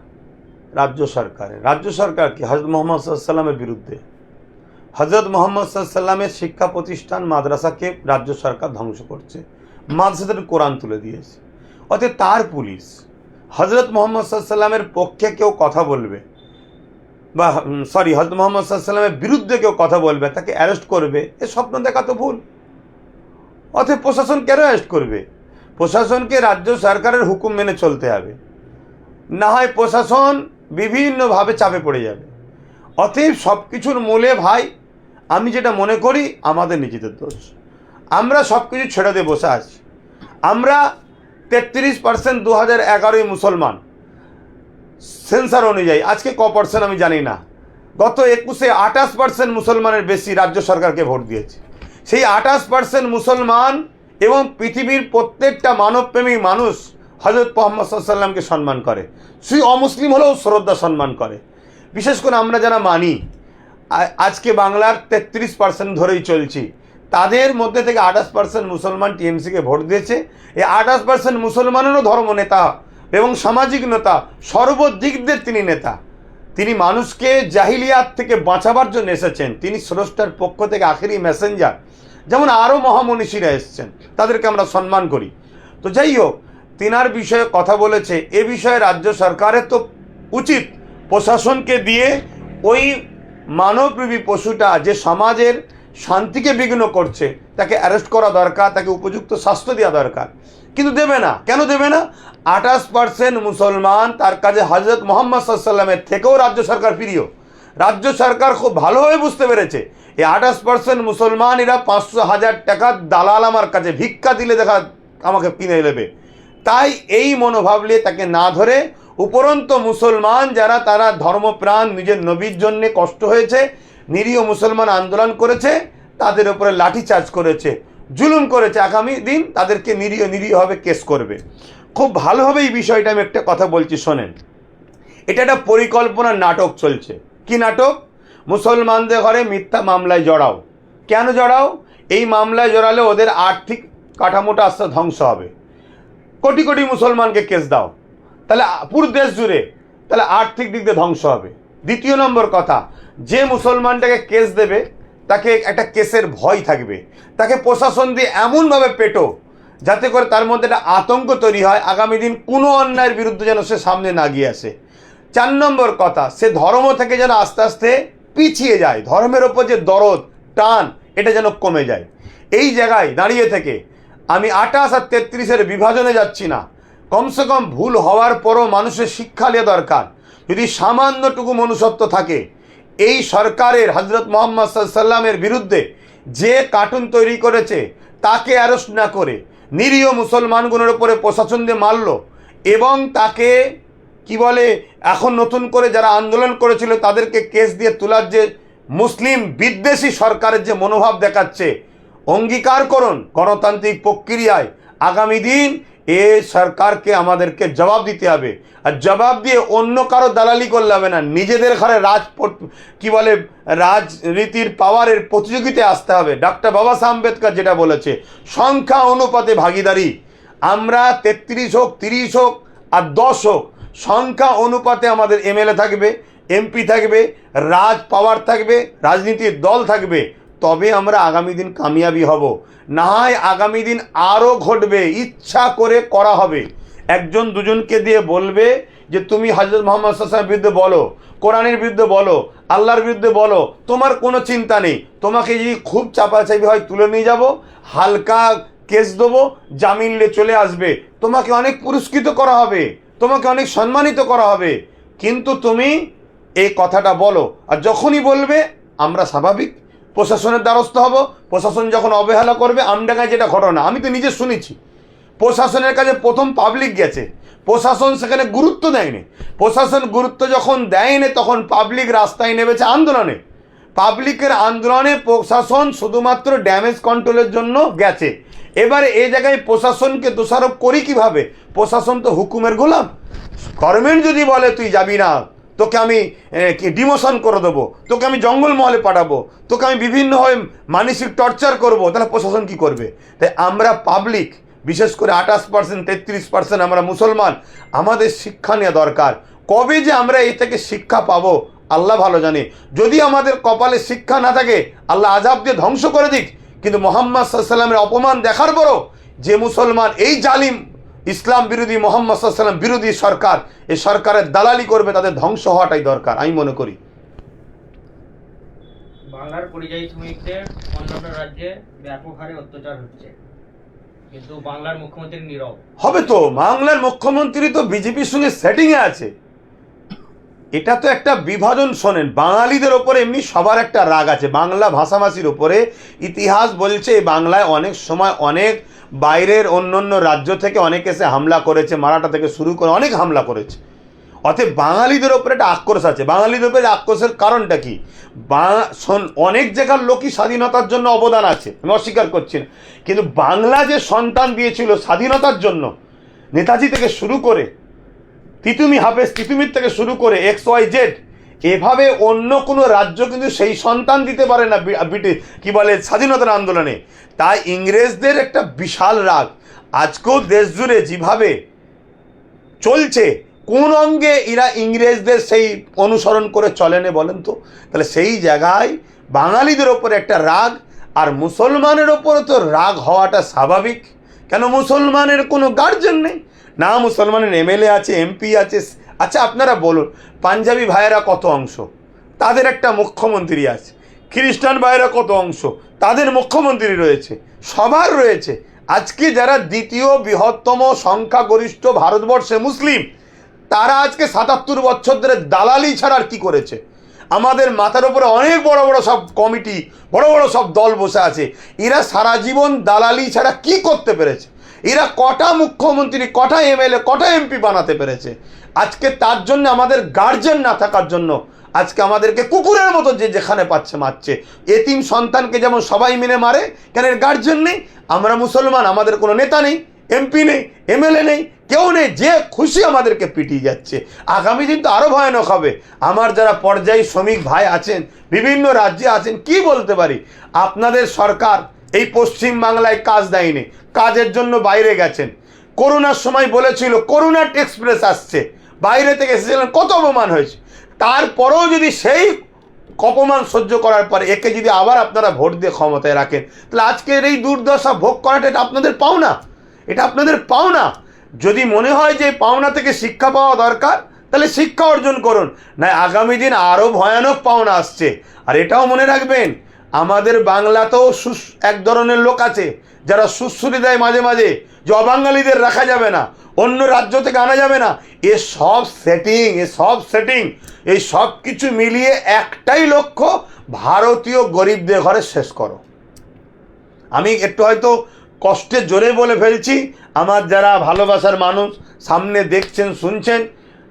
রাজ্য সরকারের। রাজ্য সরকার কি হজরত মোহাম্মদ সাল্লামের বিরুদ্ধে? হজরত মোহাম্মদ সাল্লামের শিক্ষা প্রতিষ্ঠান মাদ্রাসাকে রাজ্য সরকার ধ্বংস করছে, মাদ্রাসাদের কোরআন তুলে দিয়েছে। অতএব তার পুলিশ হজরত মোহাম্মদ সাল্লামের পক্ষে কেউ কথা বলবে বা হজরত মোহাম্মদ সাল্লামের বিরুদ্ধে কেউ কথা বলবে, তাকে অ্যারেস্ট করবে, এ স্বপ্ন দেখা তো ভুল। অতএব প্রশাসন কেন অ্যারেস্ট করবে? প্রশাসনকে রাজ্য সরকারের হুকুম মেনে চলতে হবে, না হয় প্রশাসন বিভিন্নভাবে চাপে পড়ে যাবে। অতএব সব কিছুর মূলে ভাই আমি যেটা মনে করি আমাদের নিজেদের দোষ। আমরা সব কিছু ছেড়ে দিয়ে বসে আছি। আমরা 33% 2011 মুসলমান, সেন্সার অনুযায়ী আজকে ক% আমি জানি না। গত 21-এ 28% মুসলমানের বেশি রাজ্য সরকারকে ভোট দিয়েছে। সেই 28% মুসলমান এবং পৃথিবীর প্রত্যেকটা মানবপ্রেমী মানুষ হজরত মুহাম্মদ সাল্লামকে সম্মান করে, সেই অমুসলিম হলেও শ্রদ্ধা সম্মান করে। বিশেষ করে আমরা যারা মানি, আজকে বাংলার 33% ধরেই চলছি, তাদের মধ্যে থেকে 28% মুসলমান টিএমসিকে ভোট দিয়েছে। এই 28% মুসলমানেরও ধর্ম নেতা এবং সামাজিক নেতা, সর্বদিক দিয়ে তিনি নেতা। তিনি মানুষকে জাহিলিয়াত থেকে বাঁচাবার জন্য এসেছেন। তিনি স্রষ্টার পক্ষ থেকে আখেরি মেসেঞ্জার। যেমন আরও মহামনীষীরা এসছেন, তাদেরকে আমরা সম্মান করি। তো যাই হোক, তিনার বিষয়ে কথা বলেছে, এ বিষয়ে রাজ্য সরকারের তো উচিত প্রশাসনকে দিয়ে ওই মানবরূপী পশুটা যে সমাজের শান্তিকে বিঘ্ন করছে তাকে অ্যারেস্ট করা দরকার, তাকে উপযুক্ত শাস্তি দেওয়া দরকার। কিন্তু দেবে না। কেন দেবে না? 28% মুসলমান, তার কাছে হজরত মোহাম্মদ সাল্লামের থেকেও রাজ্য সরকার প্রিয়। রাজ্য সরকার খুব ভালোভাবে বুঝতে পেরেছে এই 28% মুসলমান এরা 500,000 টাকার দালাল আমার কাছে ভিক্ষা দিলে দেখা আমাকে কিনে নেবে। তাই এই মনোভাব নিয়ে তাকে না ধরে উপরন্ত মুসলমান যারা, তারা ধর্মপ্রাণ, নিজের নবীর জন্যে কষ্ট হয়েছে, নিরীহ মুসলমান আন্দোলন করেছে, তাদের উপরে লাঠিচার্জ করেছে। জুলুম করেছে, আগামী দিন তাদেরকে নিরীহভাবে কেস করবে। খুব ভালোভাবে এই বিষয়টা আমি একটা কথা বলছি, শোনেন। এটা একটা পরিকল্পনার নাটক চলছে। কি নাটক? মুসলমানদের ঘরে মিথ্যা মামলায় জড়াও। কেন জড়াও? এই মামলায় জড়ালে ওদের আর্থিক কাঠামোটা আস্তে ধ্বংস হবে। কোটি কোটি মুসলমানকে কেস দাও, তাহলে পুরো দেশ জুড়ে, তাহলে আর্থিক দিক দিয়ে ধ্বংস হবে। দ্বিতীয় নম্বর কথা, যে মুসলমানটাকে কেস দেবে তাকে একটা কেসের ভয় থাকবে, তাকে প্রশাসন দিয়ে এমনভাবে পেটো যাতে করে তার মধ্যে একটা আতঙ্ক তৈরি হয়, আগামী দিন কোনো অন্যায়ের বিরুদ্ধে যেন সে সামনে না গিয়ে আসে। 4 নম্বর কথা, সে ধর্ম থেকে যেন আস্তে আস্তে পিছিয়ে যায়, ধর্মের ওপর যে দরদ টান এটা যেন কমে যায়। এই জায়গায় দাঁড়িয়ে থেকে আমি 28 আর 33-এর বিভাজনে যাচ্ছি না, কমসে কম ভুল হওয়ার পরও মানুষের শিক্ষা নেওয়া দরকার। যদি সামান্যটুকু মনুষ্যত্ব থাকে, এই সরকারের হজরত মোহাম্মদ সাল্লামের বিরুদ্ধে যে কার্টুন তৈরি করেছে তাকে অ্যারেস্ট না করে নিরীহ মুসলমানগুলোর উপরে প্রশাসন দিয়ে মারল, এবং তাকে কি বলে এখন নতুন করে যারা আন্দোলন করেছিল তাদেরকে কেস দিয়ে তোলার যে মুসলিম বিদ্বেষী সরকারের যে মনোভাব দেখাচ্ছে, অঙ্গীকার করুন গণতান্ত্রিক প্রক্রিয়ায় আগামী দিন এ সরকারকে আমাদেরকে জবাব দিতে হবে। আর জবাব দিয়ে অন্য কারো দালালি করলে হবে না, নিজেদের ঘরে কি বলে রাজনীতির পাওয়ারের প্রতিযোগিতায় আসতে হবে। ডক্টর বাবা সাহেব আম্বেদকর যেটা বলেছে, সংখ্যা অনুপাতে ভাগিদারি। আমরা 33 হোক, 30 হোক আর 10 হোক, সংখ্যা অনুপাতে আমাদের এমএলএ থাকবে, এমপি থাকবে, রাজ পাওয়ার থাকবে, রাজনীতির দল থাকবে, তবে আমরা আগামী দিন কামিয়াবি হব। না হয় আগামী দিন আরও ঘটবে, ইচ্ছা করে করা হবে। একজন দুজনকে দিয়ে বলবে যে তুমি হযরত মুহাম্মদ সাল্লাল্লাহু আলাইহি ওয়াসাল্লামের বিরুদ্ধে বলো, কোরআনের বিরুদ্ধে বলো, আল্লাহর বিরুদ্ধে বলো, তোমার কোনো চিন্তা নেই। তোমাকে যদি খুব চাপাচাপি হয় তুলে নিয়ে যাব, হালকা কেস দেবো, জামিন নিয়ে চলে আসবে, তোমাকে অনেক পুরস্কৃত করা হবে, তোমাকে অনেক সম্মানিত করা হবে। কিন্তু তুমি এই কথাটা বলো, আর যখনই বলবে আমরা স্বাভাবিক প্রশাসনের দ্বারস্থ হব। প্রশাসন যখন অবহেলা করবে, আমডাঙ্গায় যেটা ঘটনা আমি তো নিজে শুনেছি, প্রশাসনের কাছে প্রথম পাবলিক গেছে, প্রশাসন সেখানে গুরুত্ব দেয়নি। প্রশাসন গুরুত্ব যখন দেয়নি তখন পাবলিক রাস্তায় নেমেছে আন্দোলনে। পাবলিকের আন্দোলনে প্রশাসন শুধুমাত্র ড্যামেজ কন্ট্রোলের জন্য গেছে। এবারে এই জায়গায় প্রশাসনকে দোষারোপ করি কিভাবে? প্রশাসন তো হুকুমের গোলাম। গভর্নমেন্ট যদি বলে তুই যাবি না, তোকে আমি ডিমোশন করে দেবো, তোকে আমি জঙ্গলমহলে পাঠাবো, তোকে আমি বিভিন্নভাবে মানসিক টর্চার করব, তাহলে প্রশাসন কি করবে? তাই আমরা পাবলিক, বিশেষ করে 28%, 33% আমরা মুসলমান, আমাদের শিক্ষা নেওয়া দরকার। কবে যে আমরা এই থেকে শিক্ষা পাবো আল্লাহ ভালো জানে। যদি আমাদের কপালে শিক্ষা না থাকে আল্লাহ আযাব দিয়ে ধ্বংস করে দিক, কিন্তু মুহাম্মদ সাল্লাল্লাহু আলাইহি ওয়াসাল্লামের অপমান দেখার পরও যে মুসলমান এই জালিম ইসলাম বিরোধী মুহাম্মদ সাল্লাল্লাহু আলাইহি ওয়াসাল্লাম বিরোধী সরকার, এই সরকারের দালালি করবে, তাদের ধ্বংস হওয়াটাই দরকার আমি মনে করি। বাংলার পরিযায়ী শ্রমিকদের অন্যান্য রাজ্যে ব্যাপক হারে অত্যাচার হচ্ছে, কিন্তু বাংলার মুখ্যমন্ত্রী নীরব। হবে তো বাংলার মুখ্যমন্ত্রী তো বিজেপির সঙ্গে সেটিংয়ে আছে। এটা তো একটা বিভাজন। শোনেন, বাঙালিদের ওপরে এমনি সবার একটা রাগ আছে, বাংলা ভাষাভাষীর ওপরে। ইতিহাস বলছে বাংলায় অনেক সময় অনেক বাইরের অন্য অন্য রাজ্য থেকে অনেক এসে হামলা করেছে, মারাঠা থেকে শুরু করে অনেক হামলা করেছে। অতএব বাঙালিদের ওপরে একটা আক্রোশ আছে। বাঙালিদের ওপরে আক্রোশের কারণটা কি? অনেক জায়গার লোকই স্বাধীনতার জন্য অবদান আছে, আমি অস্বীকার করছি না, কিন্তু বাংলা যে সন্তান দিয়েছিল স্বাধীনতার জন্য, নেতাজি থেকে শুরু করে তিতুমি হাফেজ তিতুমির থেকে শুরু করে XYZ, এভাবে অন্য কোনো রাজ্য কিন্তু সেই সন্তান দিতে পারে না কি বলে স্বাধীনতার আন্দোলনে। তাই ইংরেজদের একটা বিশাল রাগ। আজকেও দেশ জুড়ে যেভাবে চলছে, কোন অঙ্গে এরা ইংরেজদের সেই অনুসরণ করে চলেনে বলেন তো? তাহলে সেই জায়গায় বাঙালিদের ওপরে একটা রাগ, আর মুসলমানের ওপরে তো রাগ হওয়াটা স্বাভাবিক। কেন? মুসলমানের কোনো গার্জেন নেই না, মুসলমানের MLA আছে, MP আছে। আচ্ছা আপনারা বলুন, পাঞ্জাবি ভাইয়েরা কত অংশ, তাদের একটা মুখ্যমন্ত্রী আছে। খ্রিস্টান ভাইয়েরা কত অংশ, তাদের মুখ্যমন্ত্রী রয়েছে, সবার রয়েছে। আজকে যারা দ্বিতীয় বৃহত্তম সংখ্যাগরিষ্ঠ ভারতবর্ষে মুসলিম, তারা আজকে 77 বছর ধরে দালালি ছাড়া আর কি করেছে? আমাদের মাথার উপরে অনেক বড় বড় সব কমিটি, বড় বড় সব দল বসে আছে। এরা সারা জীবন দালালি ছাড়া কি করতে পেরেছে? এরা কটা মুখ্যমন্ত্রী, কটা MLA, কটা MP বানাতে পেরেছে? আজকে তার জন্য আমাদের গার্জেন না থাকার জন্য আজকে আমাদেরকে কুকুরের মতো যে যেখানে পাচ্ছে মারছে। এতিম সন্তানকে যেমন সবাই মিলে মারে, কেন এর গার্জেন নেই? আমরা মুসলমান, আমাদের কোনো নেতা নেই, এমপি নেই, এমএলএ নেই, কেউ নেই, যে খুশি আমাদেরকে পিটিয়ে যাচ্ছে। আগামী দিন তো আরও ভয়ানক হবে। আমার যারা পর্যায়ী শ্রমিক ভাই আছেন, বিভিন্ন রাজ্যে আছেন, কি বলতে পারি, আপনাদের সরকার এই পশ্চিম বাংলায় কাজ দেয়নি, কাজের জন্য বাইরে গেছেন। করোনার সময় বলেছিল করোনা এক্সপ্রেস আসছে, বাইরে থেকে এসেছিলেন, কত অপমান হয়েছে। তারপরেও যদি সেই অপমান সহ্য করার পরে একে যদি আবার আপনারা ভোট দিয়ে ক্ষমতায় রাখেন, তাহলে আজকের এই দুর্দশা ভোগ করাটা এটা আপনাদের পাওনা, এটা আপনাদের পাওনা। যদি মনে হয় যে পাওনা থেকে শিক্ষা পাওয়া দরকার, তাহলে শিক্ষা অর্জন করুন, না আগামী দিন আরও ভয়ানক পাওনা আসছে। আর এটাও মনে রাখবেন, আমাদের বাংলাতেও এক ধরনের লোক আছে যারা সুশ্রুতি দেয় মাঝে মাঝে যে অবাঙালিদের রাখা যাবে না, অন্য রাজ্য থেকে আনা যাবে না। এ সব সেটিং, এই সব কিছু মিলিয়ে একটাই লক্ষ্য, ভারতীয় গরিবদের ঘরে শেষ করো। আমি একটু হয়তো কষ্টের জোরে বলে ফেলছি, আমার যারা ভালোবাসার মানুষ সামনে দেখছেন শুনছেন,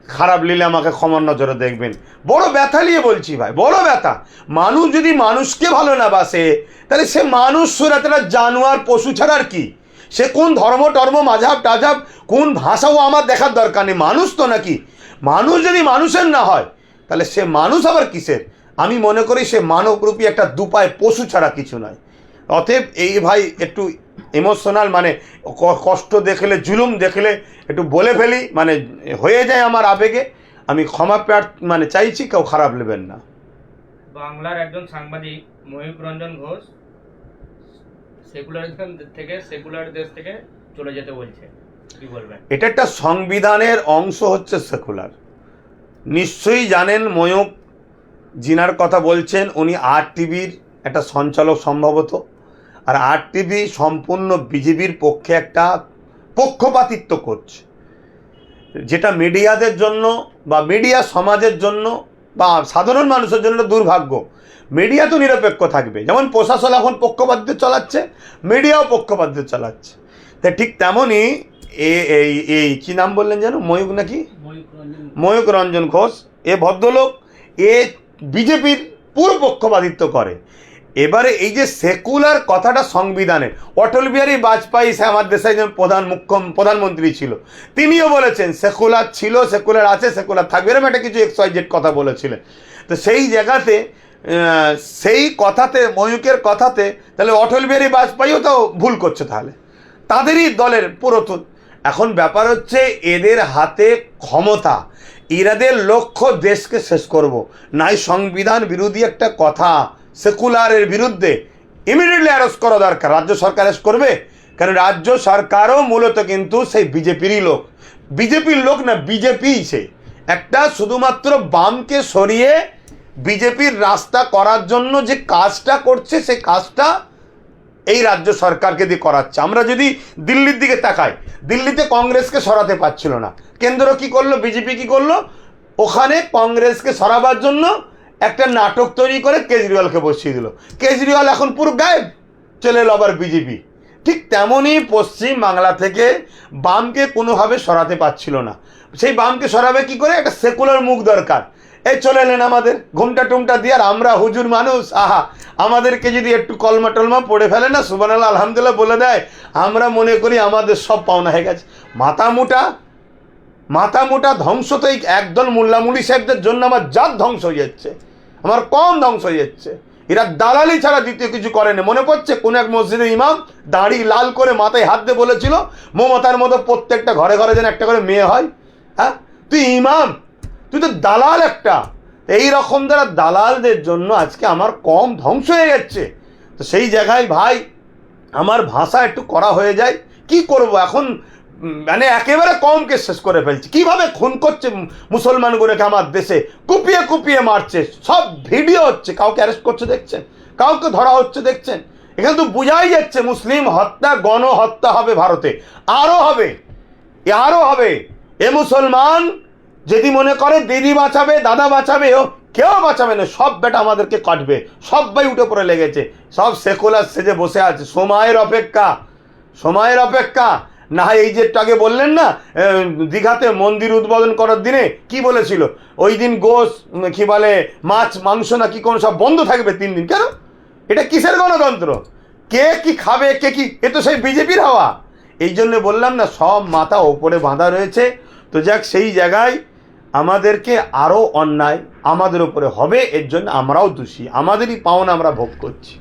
খারাপ লিলে আমাকে ক্ষমার নজরে দেখবেন। বড় ব্যথা নিয়ে বলছি ভাই, বড় ব্যথা। মানুষ যদি মানুষকে ভালো না বাসে, তাহলে সে মানুষ সুরাতেরা জানোয়ার পশু ছাড়া আর কি? সে কোন ধর্ম টর্ম মাঝাব টাঝাব কোন ভাষাও আমার দেখার দরকার নেই, মানুষ তো নাকি। মানুষ যদি মানুষের না হয়, তাহলে সে মানুষ আবার কিসের? আমি মনে করি সে মানবরূপী একটা দুপায় পশু ছাড়া কিছু নয়। অতএব এই ভাই একটু ইমোশনাল, মানে কষ্ট দেখলে, জুলুম দেখলে একটু বলে ফেলি, মানে হয়ে যায় আমার আবেগে। আমি ক্ষমা চাইছি, কেউ খারাপ নেবেন না। বাংলার একজন সাংবাদিক ময়ূক রঞ্জন ঘোষ সেকুলার দেশ থেকে চলে যেতে বলছে, কি বলবেন? এটা একটা সংবিধানের অংশ হচ্ছে সেকুলার। নিশ্চয়ই জানেন ময়ূক জিনার কথা বলছেন, উনি RTV একটা সঞ্চালক সম্ভবত। আর RTV সম্পূর্ণ বিজেপির পক্ষে একটা পক্ষপাতিত্ব করছে, যেটা মিডিয়াদের জন্য বা মিডিয়া সমাজের জন্য বা সাধারণ মানুষের জন্য দুর্ভাগ্য। মিডিয়া তো নিরপেক্ষ থাকবে, যেমন প্রশাসন এখন পক্ষপাতিত্ব চালাচ্ছে, মিডিয়াও পক্ষপাতিত্ব চালাচ্ছে। তাই ঠিক তেমনই এই কী নাম বললেন যেন, ময়ূক নাকি, ময়ূক রঞ্জন ঘোষ, এ ভদ্রলোক এ বিজেপির পুরো পক্ষপাতিত্ব করে। এবারে এই যে সেকুলার কথাটা সংবিধানে, অটল বিহারী বাজপেয়ী সে আমার দেশের প্রধানমন্ত্রী ছিল, তিনিও বলেছেন সেকুলার ছিল, সেকুলার আছে, সেকুলার থাকবে, এরকম একটা কিছু XYZ কথা বলেছিলেন। তো সেই জায়গাতে সেই কথাতে, ময়ূকের কথাতে, তাহলে অটল বিহারী বাজপেয়ীও তো ভুল করছে, তাহলে তাদেরই দলের পুরাতন। এখন ব্যাপার হচ্ছে এদের হাতে ক্ষমতা, এরাদের লক্ষ্য দেশকে শেষ করব। নাই সংবিধান বিরোধী একটা কথা সেকুলারের বিরুদ্ধে ইমিডিয়েটলি অ্যারেস্ট করা দরকার। রাজ্য সরকার অ্যারেস্ট করবে, কারণ রাজ্য সরকারও মূলত কিন্তু সেই বিজেপিরই লোক, বিজেপির লোক না, বিজেপিই সে একটা শুধুমাত্র বামকে সরিয়ে বিজেপির রাস্তা করার জন্য যে কাজটা করছে, সে কাজটা এই রাজ্য সরকারকে দিয়ে করাচ্ছে। আমরা যদি দিল্লির দিকে তাকাই, দিল্লিতে কংগ্রেসকে সরাতে পারছিল না, কেন্দ্র কি করলো, বিজেপি কি করলো, ওখানে কংগ্রেসকে সরাবার জন্য একটা নাটক তৈরি করে কেজরিওয়ালকে বসিয়ে দিল। কেজরিওয়াল এখন পুরো গায়েব, চলে এলো আবার বিজেপি। ঠিক তেমনই পশ্চিম বাংলা থেকে বামকে কোনোভাবে সরাতে পারছিল না। সেই বামকে সরাবে কি করে? একটা সেকুলার মুখ দরকার। এই চলে এলেন আমাদের ঘুমটা টুমটা দিয়ে, আর আমরা হুজুর মানুষ, আহা, আমাদেরকে যদি একটু কলমা টলমা পড়ে ফেলে না, সুবহানাল্লাহ আলহামদুলিল্লাহ বলে দেয়, আমরা মনে করি আমাদের সব পাওনা হয়ে গেছে। মাথা মোটা ধ্বংস তো এই একদল মোল্লা মুড়ি সাহেবদের জন্য আমার জাত ধ্বংস হয়ে যাচ্ছে, আমার কম ধ্বংস হয়ে যাচ্ছে। এরা দালালি ছাড়া দ্বিতীয় কিছু করেনি। মনে পড়ছে কোন এক মসজিদের ইমাম দাড়ি লাল করে মাথায় হাত দিয়ে বলেছিল, মমতার মতো প্রত্যেকটা ঘরে ঘরে যেন একটা করে মেয়ে হয়। হ্যাঁ, তুই ইমাম, তুই তো দালাল একটা। এই রকম যারা দালালদের জন্য আজকে আমার কম ধ্বংস হয়ে যাচ্ছে। তো সেই জায়গায় ভাই আমার ভাষা একটু করা হয়ে যায়, কি করব এখন, মানে একেবারে কমকে শেষ করে ফেলছে। কিভাবে খুন করছে মুসলমানগুলোকে আমার দেশে, কুপিয়ে কুপিয়ে মারছে, সব ভিডিও হচ্ছে, কাউকে অ্যারেস্ট করছে দেখছেন, কাউকে ধরা হচ্ছে দেখছেন। এখানে তো বোঝাই যাচ্ছে মুসলিম হত্যা, গণহত্যা হবে ভারতে, আরও হবে। এ মুসলমান যদি মনে করে দিদি বাঁচাবে, দাদা বাঁচাবে, কেউ বাঁচাবে না, সব বেটা আমাদেরকে কাটবে, সবাই উঠে পড়ে লেগেছে, সব সেকুলার সেজে বসে আছে। সময়ের অপেক্ষা, না হয় এই যে একটু আগে বললেন না দীঘাতে মন্দির উদ্বোধন করার দিনে কি বলেছিল, ওই দিন গোশ কি বলে মাছ মাংস না কি কোনো সব বন্ধ থাকবে 3 দিন। কেন? এটা কিসের গণতন্ত্র? কে কি খাবে, কে কি, এ তো সেই বিজেপির হাওয়া। এই জন্য বললাম না, সব মাথা ওপরে বাঁধা রয়েছে। তো যাক, সেই জায়গায় আমাদেরকে আরও অন্যায় আমাদের উপরে হবে, এর জন্য আমরাও দোষী, আমাদেরই পাওনা আমরা ভোগ করছি।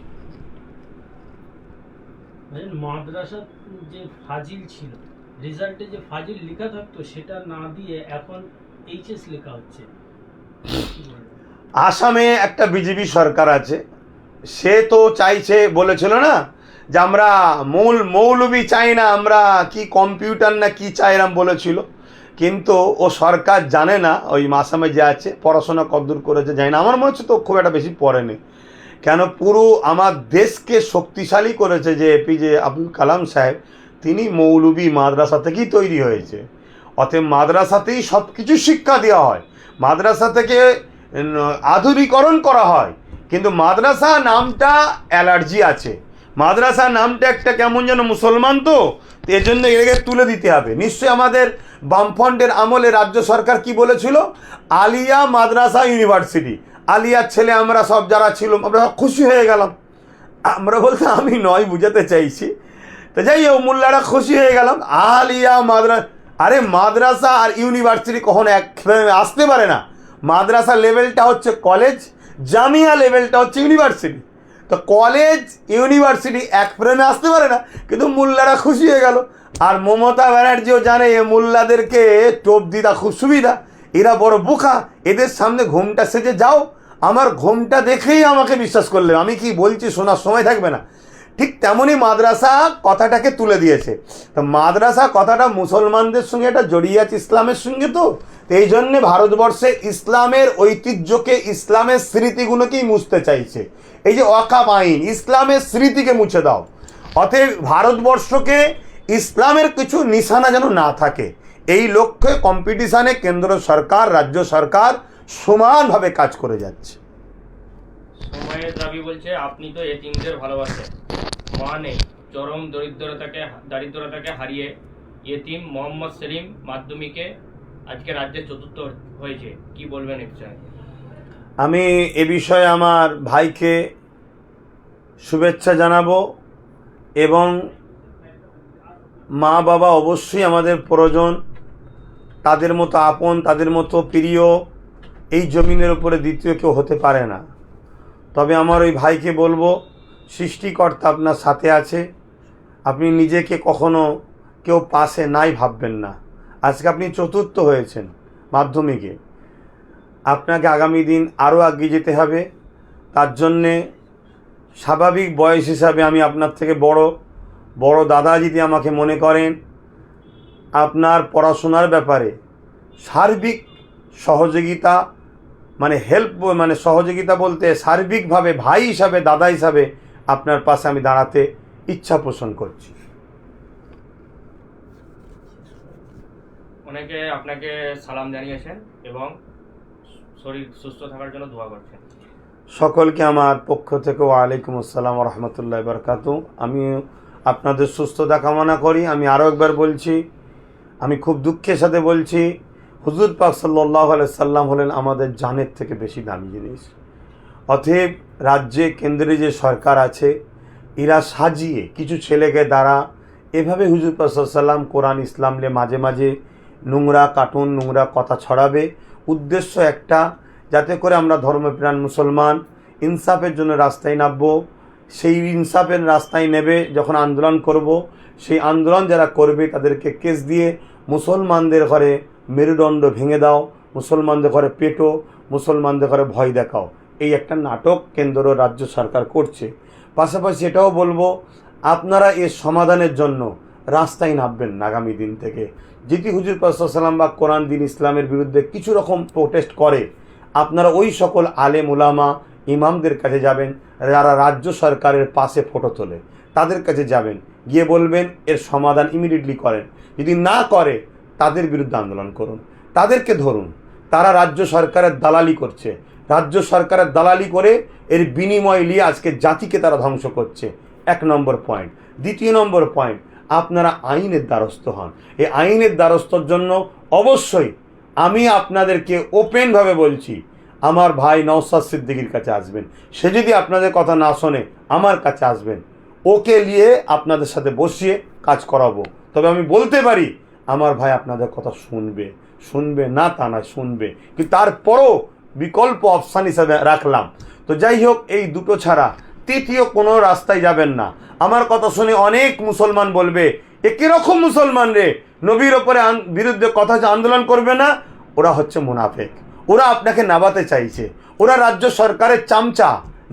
মাদ্রাসা যে ফাজিল ছিল, রেজাল্টে যে ফাজিল লেখা থাকতো সেটা না দিয়ে এখন এইচএস লেখা হচ্ছে। আসামে একটা বিজেপি সরকার আছে, সে তো চাইছে, বলেছিল না যে আমরা মৌলবি চাই না, আমরা কি কম্পিউটার না কি চাইলাম বলেছিল। কিন্তু ও সরকার জানে না ওই আসামে যে আছে পড়াশোনা কতদূর করেছে জানি না, আমার মনে হচ্ছে তো খুব একটা বেশি পড়েনি। কেন, পুরো আমার দেশকে শক্তিশালী করেছে যে এপিজে আব্দুল কালাম সাহেব, তিনি মৌলবি মাদ্রাসা থেকেই তৈরি হয়েছে। অতএব মাদ্রাসাতেই সব কিছু শিক্ষা দেওয়া হয়, মাদ্রাসা থেকে আধুনিকরণ করা হয়। কিন্তু মাদ্রাসা নামটা অ্যালার্জি আছে, মাদ্রাসা নামটা একটা কেমন যেন মুসলমান, তো এর জন্য এটাকে তুলে দিতে হবে। নিশ্চয়ই আমাদের বামফ্রন্টের আমলে রাজ্য সরকার কি বলেছিল, আলিয়া মাদ্রাসা ইউনিভার্সিটি, আলিয়ার ছেলে আমরা সব যারা ছিল আমরা খুশি হয়ে গেলাম। আমরা বলতে আমি নয়, বুঝাতে চাইছি। তো যাই হোক, মোল্লারা খুশি হয়ে গেলাম, আলিয়া মাদ্রাসা। আরে মাদ্রাসা আর ইউনিভার্সিটি কখনো এক আসতে পারে না। মাদ্রাসা লেভেলটা হচ্ছে কলেজ, জামিয়া লেভেলটা হচ্ছে ইউনিভার্সিটি। তো কলেজ ইউনিভার্সিটি এক ফ্রেমে আসতে পারে না, কিন্তু মোল্লারা খুশি হয়ে গেল। আর মমতা ব্যানার্জিও জানে এ মোল্লাদেরকে টোপ দিতা খুব সুবিধা, এরা বড় বোকা, এদের সামনে ঘুমটা সেজে যাও, আমার ঘুমটা দেখেই আমাকে বিশ্বাস করলে আমি কি বলছি শোনার সময় থাকবে না। ঠিক তেমনই মাদ্রাসা কথাটাকে তুলে দিয়েছে। তো মাদ্রাসা কথাটা মুসলমানদের সঙ্গে এটা জড়িয়ে আছে ইসলামের সঙ্গে, তো এই জন্যে ভারতবর্ষে ইসলামের ঐতিহ্যকে, ইসলামের স্মৃতিগুলোকেই মুছতে চাইছে। এই যে ওয়াকাফ আইন, ইসলামের স্মৃতিকে মুছে দাও। অতএব ভারতবর্ষকে ইসলামের কিছু নিশানা যেন না থাকে, এই লক্ষ্যে কম্পিটিশানে কেন্দ্র সরকার রাজ্য সরকার সমানভাবে কাজ করে যাচ্ছে। সময়ের দাবি বলছে আপনি তো এতিমদের ভালোবাসেন, মা নেই, চরম দারিদ্রতাকে হারিয়ে এতিম মোহাম্মদ সেলিম মাধ্যমিকে আজকে রাজ্যে 4র্থ হয়েছে, কি বলবেন একসাথে? আমি এ বিষয়ে আমার ভাইকে শুভেচ্ছা জানাবো, এবং মা বাবা অবশ্যই আমাদের প্রয়োজন, তাদের মতো আপন, তাদের মতো প্রিয় এই জমিনের উপরে দ্বিতীয় কেউ হতে পারে না। তবে আমার ওই ভাইকে বলবো, সৃষ্টিকর্তা আপনার সাথে আছে, আপনি নিজেকে কখনো কেউ পাশে নাই ভাববেন না। আজকে আপনি 4র্থ হয়েছেন মাধ্যমিকে, আপনাকে আগামী দিন আরও এগিয়ে যেতে হবে। তার জন্যে স্বাভাবিক বয়স হিসাবে আমি আপনার থেকে বড় দাদা যদি আমাকে মনে করেন, আপনার পড়াশোনার ব্যাপারে সার্বিক সহযোগিতা, মানে সহযোগিতা বলতে সার্বিকভাবে ভাই হিসাবে, দাদা হিসাবে আপনার পাশে আমি দাঁড়াতে ইচ্ছা পোষণ করছি। অনেকে আপনাকে সালাম জানিয়েছেন এবং শরীর সুস্থ থাকার জন্য দোয়া করছেন। সকলকে আমার পক্ষ থেকে ওয়ালাইকুম আসসালাম ওয়া রাহমাতুল্লাহি ওয়া বারাকাতুহু। আমি আপনাদের সুস্থতা কামনা করি। আমি আরও একবার বলছি, আমি খুব দুঃখের সাথে বলছি, হুজুর পাক সাল্লাল্লাহু আলাইহি সাল্লাম হলেন আমাদের জানের থেকে বেশি দামি জিনিস। অতএব রাজ্যে কেন্দ্রে যে সরকার আছে, এরা সাজিয়ে কিছু ছেলেকে দ্বারা এভাবে হুজুর পাক সাল্লাল্লাহু আলাইহি সাল্লাম কোরআন ইসলামলে মাঝে মাঝে নোংরা কার্টুন, নোংরা কথা ছড়াবে। উদ্দেশ্য একটা, যাতে করে আমরা ধর্মপ্রাণ মুসলমান ইনসাফের জন্য রাস্তায় নামবো। সেই ইনসাফের রাস্তায় নেবে যখন আন্দোলন করব, সেই আন্দোলন যারা করবে তাদেরকে কেস দিয়ে মুসলমানদের ঘরে মেরুদণ্ড ভেঙে দাও, মুসলমানদের ঘরে পেটো, মুসলমানদের ঘরে ভয় দেখাও, এই একটা নাটক কেন্দ্র রাজ্য সরকার করছে। পাশাপাশি এটাও বলবো, আপনারা এর সমাধানের জন্য রাস্তায় নামবেন না আগামী দিন থেকে। যদি হুজুর পাক সাল্লাল্লাহু আলাইহি ওয়াসাল্লাম বা কোরআন দিন ইসলামের বিরুদ্ধে কিছু রকম প্রোটেস্ট করে, আপনারা ওই সকল আলেম উলামা ইমামদের কাছে যাবেন যারা রাজ্য সরকারের পাশে ফটো তোলে, তাদের কাছে যাবেন, গিয়ে বলবেন এর সমাধান ইমিডিয়েটলি করেন। যদি না করে তাদের বিরুদ্ধে আন্দোলন করুন, তাদেরকে ধরুন। তারা রাজ্য সরকারের দালালি করছে, রাজ্য সরকারের দালালি করে এর বিনিময় নিয়ে আজকে জাতিকে তারা ধ্বংস করছে। 1 নম্বর পয়েন্ট। 2 নম্বর পয়েন্ট, আপনারা আইনের দ্বারস্থ হন। এই আইনের দ্বারস্থর জন্য অবশ্যই আমি আপনাদেরকে ওপেনভাবে বলছি, আমার ভাই নওশাদ সিদ্দিকীর কাছে আসবেন। সে যদি আপনাদের কথা না শোনে আমার কাছে আসবেন, ওকে নিয়ে আপনাদের সাথে বসিয়ে কাজ করাবো। তবে আমি বলতে পারি আমার ভাই আপনাদের কথা শুনবে না তা নয়, শুনবে, কিন্তু তারপরও বিকল্প অপশান হিসাবে রাখলাম। তো যাই হোক, এই দুটো ছাড়া তৃতীয় কোনো রাস্তায় যাবেন না। আমার কথা শুনে অনেক মুসলমান বলবে, এ কিরকম মুসলমান রে, নবীর ওপরে বিরুদ্ধে কথা যে আন্দোলন করবে না, ওরা হচ্ছে মুনাফেক, ওরা আপনাকে নাবাতে চাইছে, ওরা রাজ্য সরকারের চামচা,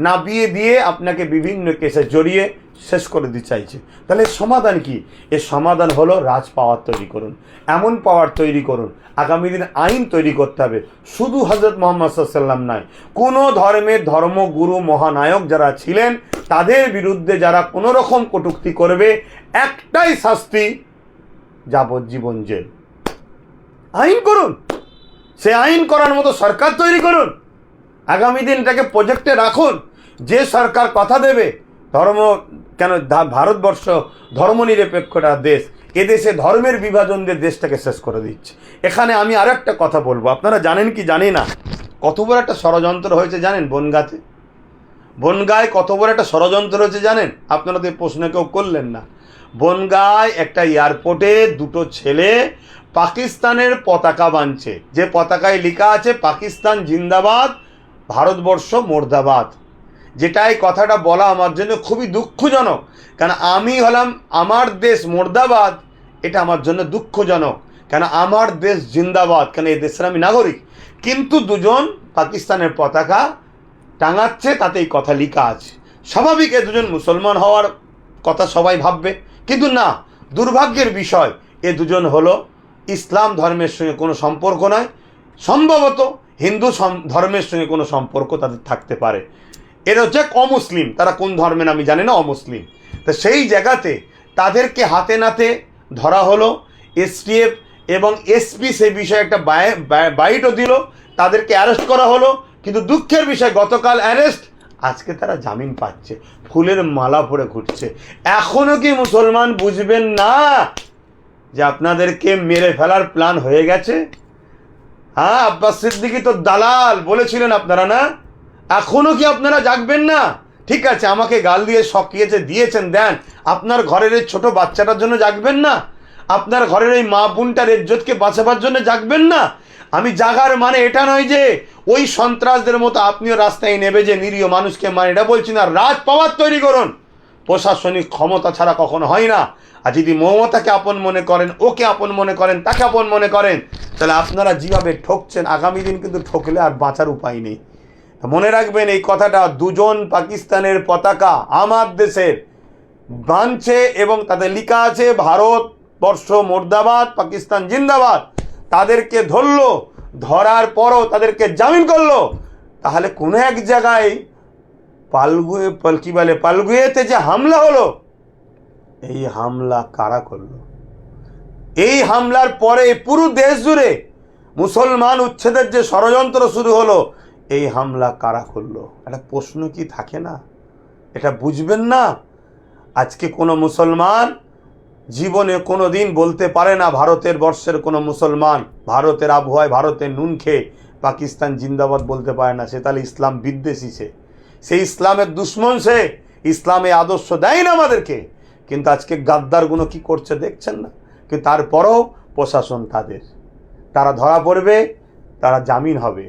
নাবিয়ে দিয়ে আপনাকে বিভিন্ন কেসে জড়িয়ে শেষ করে দিতে চাইছে। তাহলে সমাধান কি? এর সমাধান হলো রাজ পাওয়ার তৈরি করুন, এমন পাওয়ার তৈরি করুন। আগামী দিন আইন তৈরি করতে হবে, শুধু হজরত মোহাম্মদ সাল্লাম নয়, কোনো ধর্মের ধর্মগুরু মহানায়ক যারা ছিলেন তাদের বিরুদ্ধে যারা কোনো রকম কটূক্তি করবে, একটাই শাস্তি, যাবজ্জীবন জেল। আইন করুন, সে আইন করার মতো সরকার তৈরি করুন। আগামী দিন এটাকে প্রজেক্টে রাখুন। যে সরকার কথা দেবে, ভারতবর্ষ ধর্মনিরপেক্ষটা দেশ, এদেশে ধর্মের বিভাজন দিয়ে দেশটাকে শেষ করে দিচ্ছে। এখানে আমি আর একটা কথা বলবো, আপনারা জানেন কি জানি না, কত বড় একটা ষড়যন্ত্র হয়েছে জানেন? বনগাঁয় কত বড় একটা ষড়যন্ত্র হয়েছে জানেন? আপনারা তো এই প্রশ্ন কেউ করলেন না। বনগাঁয় একটা এয়ারপোর্টে দুটো ছেলে পাকিস্তানের পতাকা বাঁধছে, যে পতাকায় লেখা আছে পাকিস্তান জিন্দাবাদ, ভারতবর্ষ মুর্দাবাদ। যেটাই কথাটা বলা আমার জন্য খুবই দুঃখজনক, কারণ আমি হলাম আমার দেশ মুর্দাবাদ, এটা আমার জন্য দুঃখজনক, কেন আমার দেশ জিন্দাবাদ, কেন এই দেশের আমি নাগরিক। কিন্তু দুজন পাকিস্তানের পতাকা টাঙাচ্ছে, তাতে এই কথা লেখা আছে। স্বাভাবিক এ দুজন মুসলমান হওয়ার কথা সবাই ভাববে, কিন্তু না, দুর্ভাগ্যের বিষয় এ দুজন হলো ইসলাম ধর্মের সঙ্গে কোনো সম্পর্ক নয়, সম্ভবত হিন্দু ধর্মের সঙ্গে কোনো সম্পর্ক তাদের থাকতে পারে। এরা হচ্ছে অমুসলিম, তারা কোন ধর্মের আমি জানি না, অমুসলিম। তো সেই জায়গাতে তাদেরকে হাতে নাতে ধরা হলো। এসটিএফ এবং এসপি সে বিষয়ে একটা বাইটও দিল, তাদেরকে অ্যারেস্ট করা হলো। কিন্তু দুঃখের বিষয় গতকাল অ্যারেস্ট, আজকে তারা জামিন পাচ্ছে, ফুলের মালা পরে ঘুরছে। এখনও কি মুসলমান বুঝবেন না যে আপনাদেরকে মেরে ফেলার প্ল্যান হয়ে গেছে? হ্যাঁ, আব্বাস সিদ্দিকী তো দালাল বলেছিলেন আপনারা না? এখনও কি আপনারা জাগবেন না? ঠিক আছে, আমাকে গাল দিয়ে শকিয়েছে, দিয়েছেন, দেন। আপনার ঘরের এই ছোট বাচ্চাটার জন্য জাগবেন না? আপনার ঘরের এই মা বোনটার ইজ্জতকে বাঁচাবার জন্য জাগবেন না? আমি জাগার মানে এটা নয় যে ওই সন্ত্রাসদের মতো আপনিও রাস্তায় নেবে যে নিরীহ মানুষকে মানে, এটা বলছি না। রাজ পাওয়ার তৈরি করুন। প্রশাসনিক ক্ষমতা ছাড়া কখনো হয় না। আর যদি মমতাকে আপন মনে করেন, ওকে আপন মনে করেন, তাকে আপন মনে করেন, তাহলে আপনারা যেভাবে ঠকছেন, আগামী দিন কিন্তু ঠকলে আর বাঁচার উপায় নেই। মনে রাখবেন এই কথাটা, দুজন পাকিস্তানের পতাকা আমার দেশের বাঁধছে এবং তাদের লেখা আছে ভারতবর্ষ মুর্দাবাদ, পাকিস্তান জিন্দাবাদ। তাদেরকে ধরলো, ধরার পরও তাদেরকে জামিন করলো। তাহলে কোনো এক জায়গায় পালগুয়েতে যে হামলা হলো, এই হামলা কারা করলো? এই হামলার পরে পুরো দেশ জুড়ে মুসলমান উচ্ছেদের যে ষড়যন্ত্র শুরু হলো, এই হামলা কারা করলো? একটা প্রশ্ন কি থাকে না? এটা বুঝবেন না? আজকে কোনো মুসলমান জীবনে কোনো দিন বলতে পারে না, ভারতের বর্ষের কোনো মুসলমান ভারতের আবহাওয়ায়, ভারতের নুন খেয়ে পাকিস্তান জিন্দাবাদ বলতে পারে না। সে তাহলে ইসলাম বিদ্বেষী, সে ইসলামের দুশ্মন, সে ইসলামে আদর্শ দেয় না আমাদেরকে। কিন্তু আজকে গাদ্দারগুলো কি করছে দেখছেন না? কিন্তু তারপরেও প্রশাসন তারা ধরা পড়বে, তারা জামিন হবে,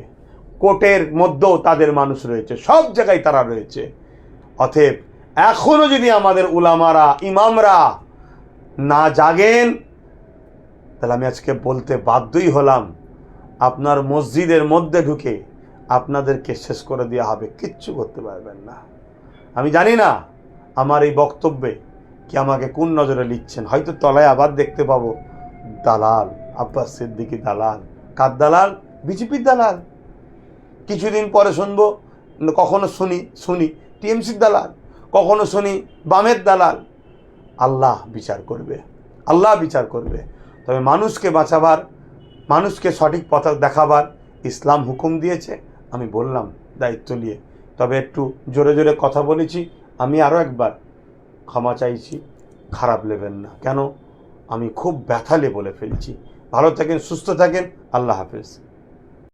কোর্টের মধ্যেও তাদের মানুষ রয়েছে, সব জায়গায় তারা রয়েছে। অতএব এখনও যদি আমাদের উলামারা, ইমামরা না জাগেন, তাহলে আমি আজকে বলতে বাধ্যই হলাম, আপনার মসজিদের মধ্যে ঢুকে আপনাদেরকে শেষ করে দেওয়া হবে, কিচ্ছু করতে পারবেন না। আমি জানি না আমার এই বক্তব্যে কি আমাকে কোন নজরে লিখছেন। হয়তো তলায় আবার দেখতে পাবো দালাল, আব্বাস সিদ্দিকী দালাল। কার দালাল? বিজেপির দালাল। কিছুদিন পরে শুনবো, কখনো শুনি টিএমসির দালাল, কখনো শুনি বামের দালাল। আল্লাহ বিচার করবে, আল্লাহ বিচার করবে। তবে মানুষকে বাঁচাবার, মানুষকে সঠিক পথ দেখাবার ইসলাম হুকুম দিয়েছে। আমি বললাম দায়িত্ব নিয়ে, তবে একটু জোরে জোরে কথা বলেছি। আমি আরও একবার ক্ষমা চাইছি, খারাপ নেবেন না। কেন? আমি খুব ব্যথালে বলে ফেলছি। ভালো থাকেন, সুস্থ থাকেন। আল্লাহ হাফেজ।